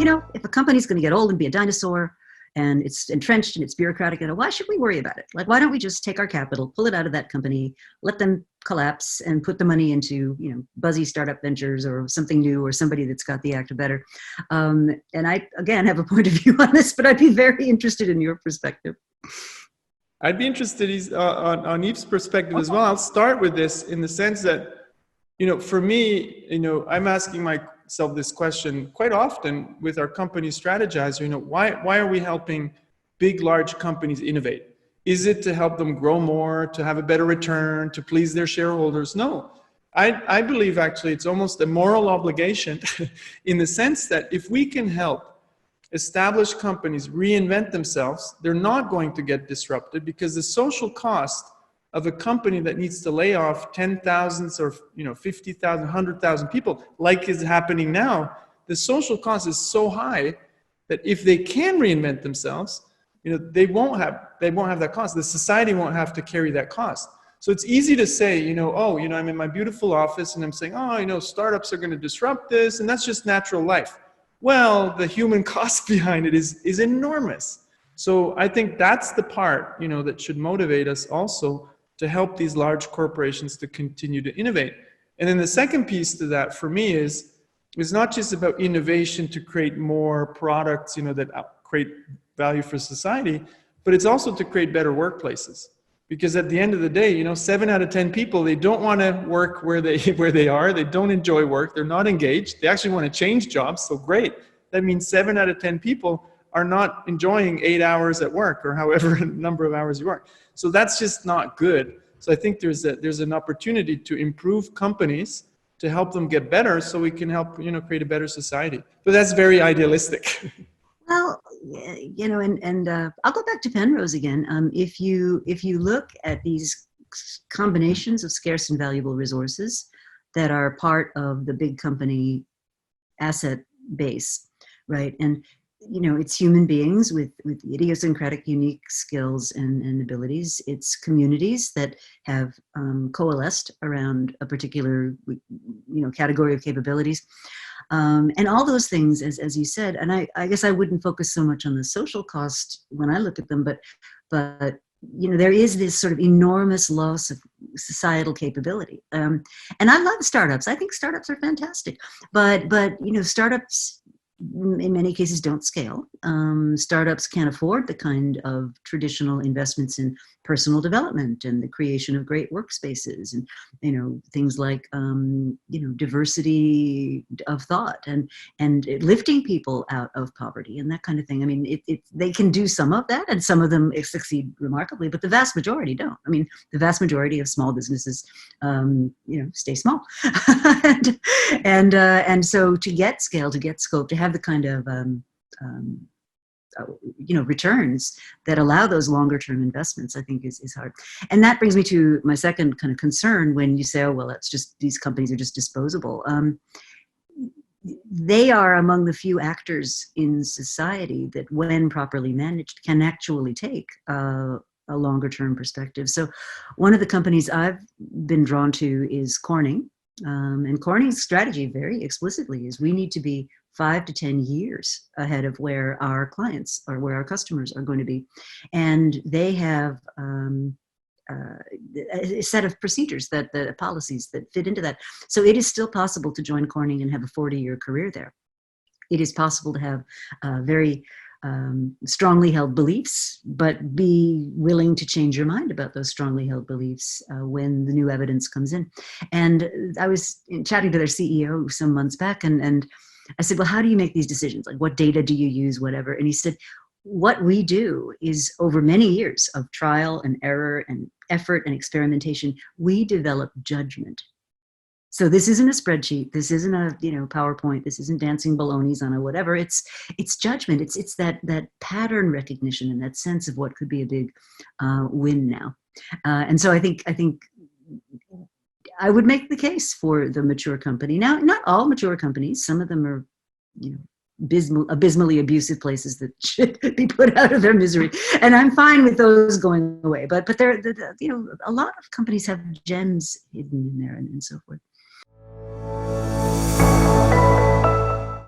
if a company's going to get old and be a dinosaur and it's entrenched and it's bureaucratic, why should we worry about it? Like, why don't we just take our capital, pull it out of that company, let them collapse and put the money into, buzzy startup ventures or something new or somebody that's got the act better. And I, again, have a point of view on this, but I'd be very interested in your perspective. I'd be interested on Eve's perspective as well. I'll start with this in the sense that, for me, I'm asking myself this question quite often with our company strategizer. Why are we helping big, large companies innovate? Is it to help them grow more, to have a better return, to please their shareholders? No. I believe actually it's almost a moral obligation in the sense that if we can help established companies reinvent themselves, they're not going to get disrupted, because the social cost of a company that needs to lay off 10,000 or 50,000, 100,000 people, like is happening now, the social cost is so high that if they can reinvent themselves, they won't have that cost. The society won't have to carry that cost. So it's easy to say, I'm in my beautiful office and I'm saying, startups are going to disrupt this, and that's just natural life. Well, the human cost behind it is enormous. So I think that's the part, that should motivate us also to help these large corporations to continue to innovate. And then the second piece to that for me is not just about innovation to create more products, that create value for society, but it's also to create better workplaces. Because at the end of the day, 7 out of 10 people, they don't want to work where they are. They don't enjoy work. They're not engaged. They actually want to change jobs. So great. That means 7 out of 10 people are not enjoying 8 hours at work or however number of hours you work. So that's just not good. So I think there's an opportunity to improve companies, to help them get better, so we can help create a better society. But that's very idealistic. Well, and I'll go back to Penrose again. If you look at these combinations of scarce and valuable resources that are part of the big company asset base, right? And it's human beings with idiosyncratic, unique skills and abilities. It's communities that have coalesced around a particular, category of capabilities. And all those things, as you said, and I guess I wouldn't focus so much on the social cost when I look at them, but there is this sort of enormous loss of societal capability. And I love startups. I think startups are fantastic, but startups in many cases don't scale. Startups can't afford the kind of traditional investments in personal development and the creation of great workspaces and, things like, diversity of thought and lifting people out of poverty and that kind of thing. I mean, they can do some of that, and some of them succeed remarkably, but the vast majority don't. I mean, the vast majority of small businesses, stay small. and so to get scale, to get scope, to have the kind of returns that allow those longer term investments, I think is hard. And that brings me to my second kind of concern when you say, oh, well, that's just, these companies are just disposable. They are among the few actors in society that, when properly managed, can actually take a longer term perspective. So one of the companies I've been drawn to is Corning. And Corning's strategy very explicitly is we need to be 5 to 10 years ahead of where our clients or where our customers are going to be. And they have a set of procedures, the policies that fit into that. So it is still possible to join Corning and have a 40-year career there. It is possible to have very strongly held beliefs, but be willing to change your mind about those strongly held beliefs when the new evidence comes in. And I was chatting to their CEO some months back, and I said, well, how do you make these decisions? Like, what data do you use, whatever? And he said, what we do is, over many years of trial and error and effort and experimentation, we develop judgment. So this isn't a spreadsheet. This isn't a PowerPoint. This isn't dancing balonies on a whatever. It's judgment. It's that pattern recognition and that sense of what could be a big win now. And so I think I would make the case for the mature company. Now, not all mature companies. Some of them are, abysmally abusive places that should be put out of their misery. And I'm fine with those going away. But there, a lot of companies have gems hidden in there and so forth.